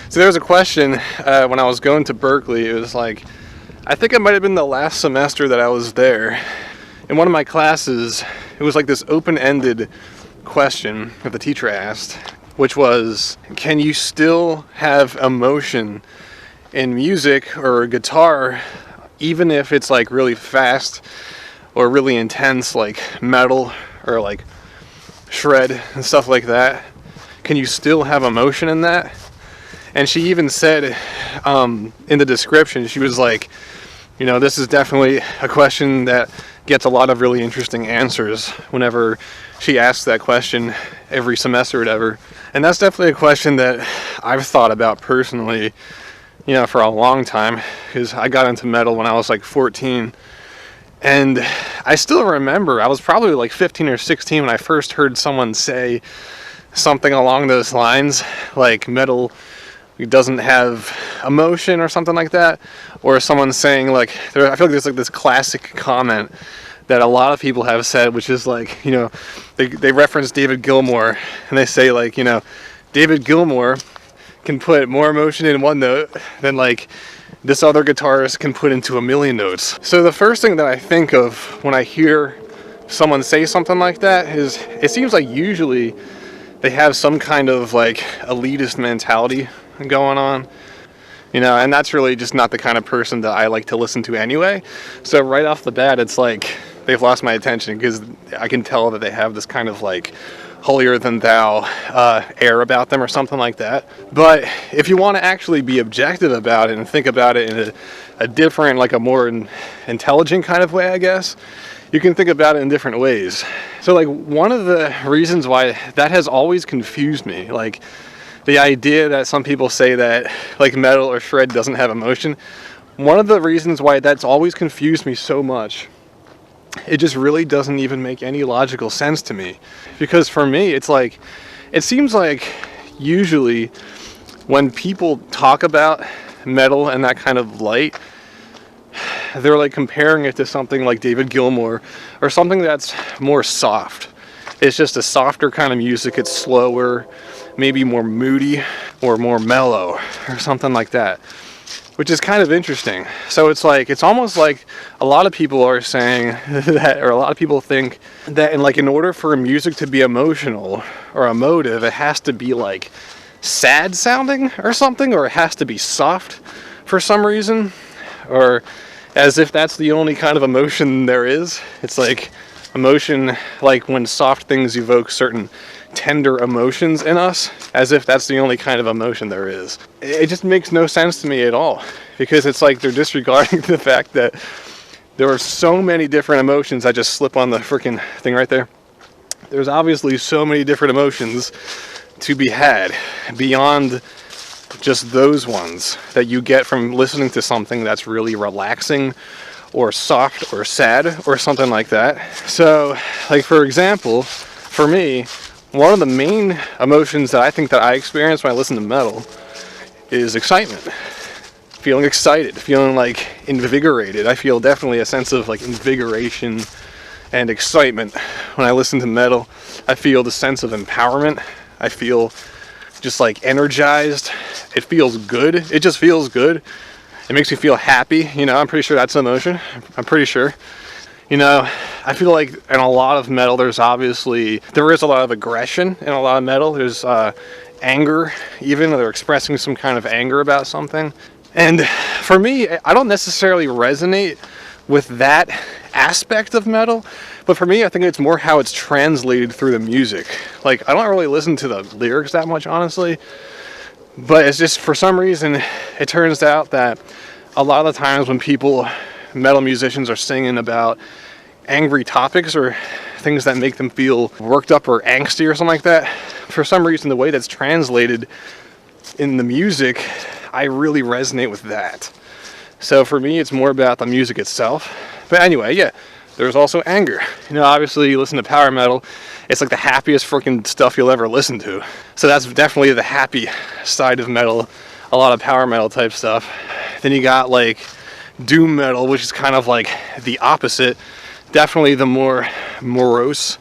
So there was a question when I was going to Berklee. It was like, I think it might have been the last semester that I was there. In one of my classes, it was like this open-ended question that the teacher asked, which was, can you still have emotion in music or guitar, even if it's like really fast or really intense, like metal or like shred and stuff like that? Can you still have emotion in that? And she even said in the description, she was like, you know, this is definitely a question that gets a lot of really interesting answers whenever she asks that question every semester or whatever. And that's definitely a question that I've thought about personally, you know, for a long time, because I got into metal when I was like 14. And I still remember, I was probably like 15 or 16 when I first heard someone say something along those lines, like metal doesn't have emotion or something like that, or someone saying like, I feel like there's like this classic comment that a lot of people have said, which is like, you know, they reference David Gilmour and they say like, you know, David Gilmour can put more emotion in one note than like this other guitarist can put into a million notes. So the first thing that I think of when I hear someone say something like that is, it seems like usually they have some kind of like elitist mentality going on, you know, and that's really just not the kind of person that I like to listen to anyway. So right off the bat, it's like they've lost my attention, because I can tell that they have this kind of like holier than thou air about them or something like that. But if you want to actually be objective about it and think about it in a different, like a more intelligent kind of way, I guess, you can think about it in different ways. So like one of the reasons why that has always confused me, like the idea that some people say that like metal or shred doesn't have emotion, one of the reasons why that's always confused me so much, it just really doesn't even make any logical sense to me. Because for me, it's like, it seems like usually when people talk about metal and that kind of light, they're like comparing it to something like David Gilmour or something that's more soft. It's just a softer kind of music. It's slower, maybe more moody or more mellow or something like that, which is kind of interesting. So it's like, it's almost like a lot of people are saying that, or a lot of people think that in order for music to be emotional or emotive, it has to be like sad sounding or something, or it has to be soft for some reason, or as if that's the only kind of emotion there is. It's like emotion, like when soft things evoke certain tender emotions in us, as if that's the only kind of emotion there is. It just makes no sense to me at all, because it's like they're disregarding the fact that there are so many different emotions. I just slip on the freaking thing right there. There's obviously so many different emotions to be had beyond just those ones that you get from listening to something that's really relaxing or soft or sad or something like that. So like, for example, for me, one of the main emotions that I think that I experience when I listen to metal is excitement. Feeling excited, feeling like invigorated. I feel definitely a sense of like invigoration and excitement when I listen to metal. I feel the sense of empowerment. I feel just like energized. It feels good. It just feels good. It makes me feel happy. You know, I'm pretty sure that's an emotion. I'm pretty sure. You know, I feel like in a lot of metal, there is a lot of aggression in a lot of metal. There's anger, even. They're expressing some kind of anger about something. And for me, I don't necessarily resonate with that aspect of metal, but for me, I think it's more how it's translated through the music. Like, I don't really listen to the lyrics that much, honestly, but it's just, for some reason, it turns out that a lot of the times when metal musicians are singing about angry topics or things that make them feel worked up or angsty or something like that, for some reason, the way that's translated in the music, I really resonate with that. So for me, it's more about the music itself. But anyway, yeah, there's also anger. You know, obviously, you listen to power metal, it's like the happiest freaking stuff you'll ever listen to. So that's definitely the happy side of metal, a lot of power metal type stuff. Then you got like doom metal, which is kind of like the opposite. Definitely the more morose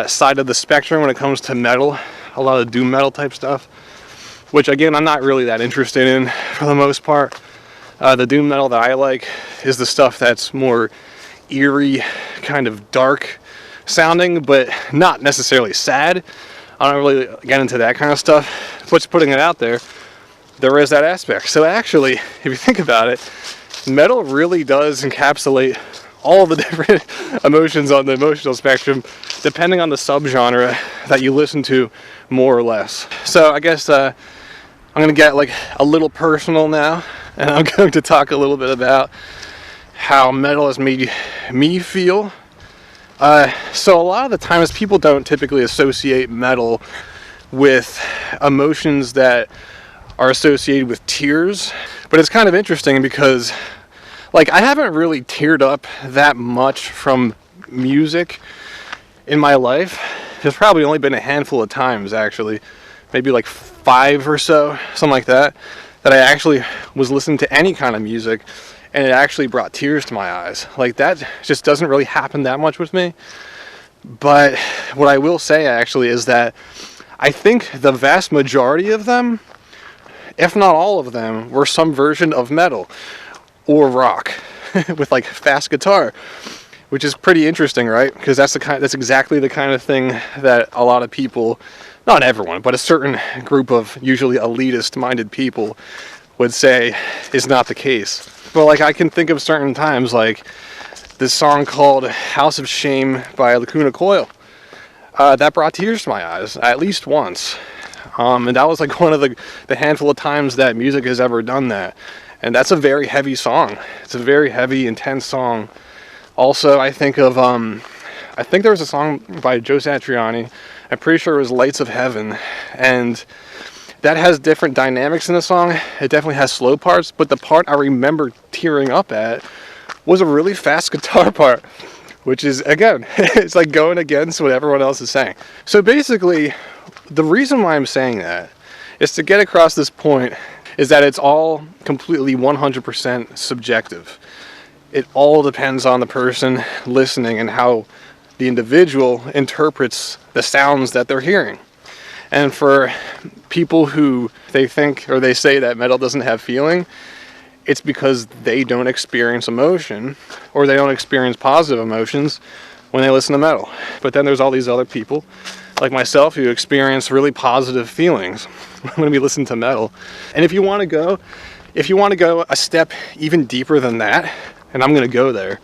side of the spectrum when it comes to metal. A lot of doom metal type stuff. which again, I'm not really that interested in for the most part. The doom metal that I like is the stuff that's more eerie, kind of dark sounding, but not necessarily sad. I don't really get into that kind of stuff. But putting it out there, there is that aspect. So actually, if you think about it, metal really does encapsulate all the different emotions on the emotional spectrum, depending on the subgenre that you listen to, more or less. So I guess I'm going to get like a little personal now, and I'm going to talk a little bit about how metal has made me feel. So a lot of the times people don't typically associate metal with emotions that are associated with tears, but it's kind of interesting because like I haven't really teared up that much from music in my life. There's probably only been a handful of times, actually, maybe like 5 or so, something like that, that I actually was listening to any kind of music and it actually brought tears to my eyes. Like that just doesn't really happen that much with me. But what I will say actually is that I think the vast majority of them, if not all of them, were some version of metal or rock with like fast guitar, which is pretty interesting, right? Because that's exactly the kind of thing that a lot of people, not everyone, but a certain group of usually elitist-minded people would say is not the case. But like I can think of certain times, like this song called House of Shame by Lacuna Coil. That brought tears to my eyes at least once. And that was like one of the handful of times that music has ever done that. And that's a very heavy song. It's a very heavy, intense song. Also, I think of, I think there was a song by Joe Satriani. I'm pretty sure it was Lights of Heaven. And that has different dynamics in the song. It definitely has slow parts, but the part I remember tearing up at was a really fast guitar part, which is, again, it's like going against what everyone else is saying. So basically, the reason why I'm saying that is to get across this point is that it's all completely 100% subjective. It all depends on the person listening and how the individual interprets the sounds that they're hearing. And for people who they think or they say that metal doesn't have feeling, it's because they don't experience emotion or they don't experience positive emotions when they listen to metal. But then there's all these other people like myself who experience really positive feelings when we listen to metal. And if you want to go a step even deeper than that, and I'm going to go there,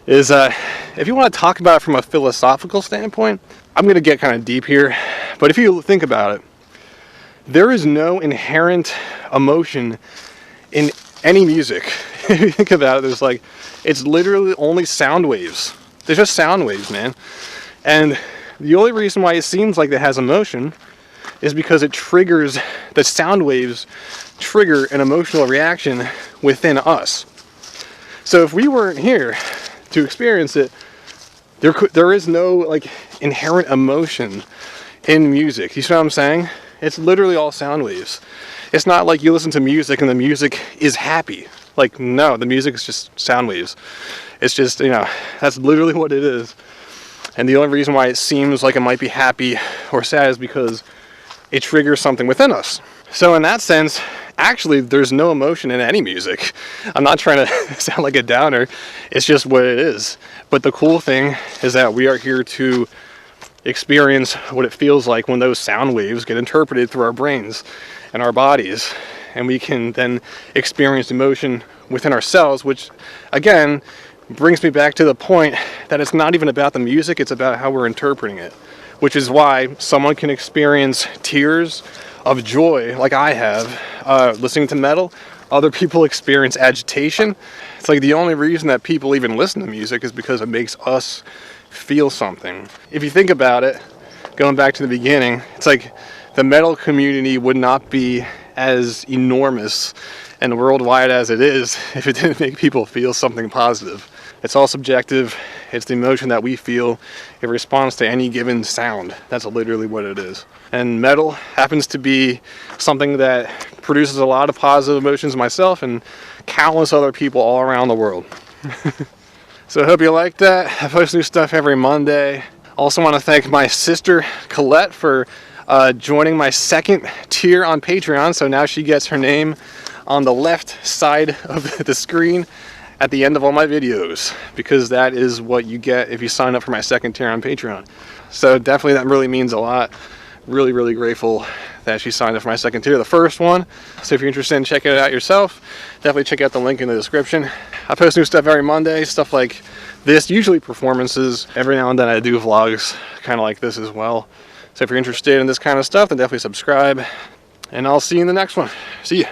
is if you want to talk about it from a philosophical standpoint, I'm going to get kind of deep here, but if you think about it, there is no inherent emotion in any music. If you think about it, it's literally only sound waves. They're just sound waves, man. And the only reason why it seems like it has emotion is because the sound waves trigger an emotional reaction within us. So if we weren't here to experience it, there is no inherent emotion in music. You see what I'm saying? It's literally all sound waves. It's not like you listen to music and the music is happy. No, the music is just sound waves. It's just, that's literally what it is. And the only reason why it seems like it might be happy or sad is because it triggers something within us. So in that sense, actually, there's no emotion in any music. I'm not trying to sound like a downer. It's just what it is. But the cool thing is that we are here to experience what it feels like when those sound waves get interpreted through our brains and our bodies. And we can then experience emotion within ourselves, which, again, brings me back to the point that it's not even about the music, it's about how we're interpreting it. Which is why someone can experience tears of joy, like I have, listening to metal. Other people experience agitation. It's like the only reason that people even listen to music is because it makes us feel something. If you think about it, going back to the beginning, it's like the metal community would not be as enormous and worldwide as it is if it didn't make people feel something positive. It's all subjective. It's the emotion that we feel in response to any given sound. That's literally what it is. And metal happens to be something that produces a lot of positive emotions myself and countless other people all around the world. So I hope you like that. I post new stuff every Monday. Also want to thank my sister Colette for joining my second tier on Patreon. So now she gets her name on the left side of the screen at the end of all my videos, because that is what you get if you sign up for my second tier on Patreon. So definitely that really means a lot. Really, really grateful that she signed up for my second tier, the first one. So if you're interested in checking it out yourself, definitely check out the link in the description. I post new stuff every Monday, stuff like this, usually performances. Every now and then I do vlogs kind of like this as well. So if you're interested in this kind of stuff, then definitely subscribe, and I'll see you in the next one. See ya.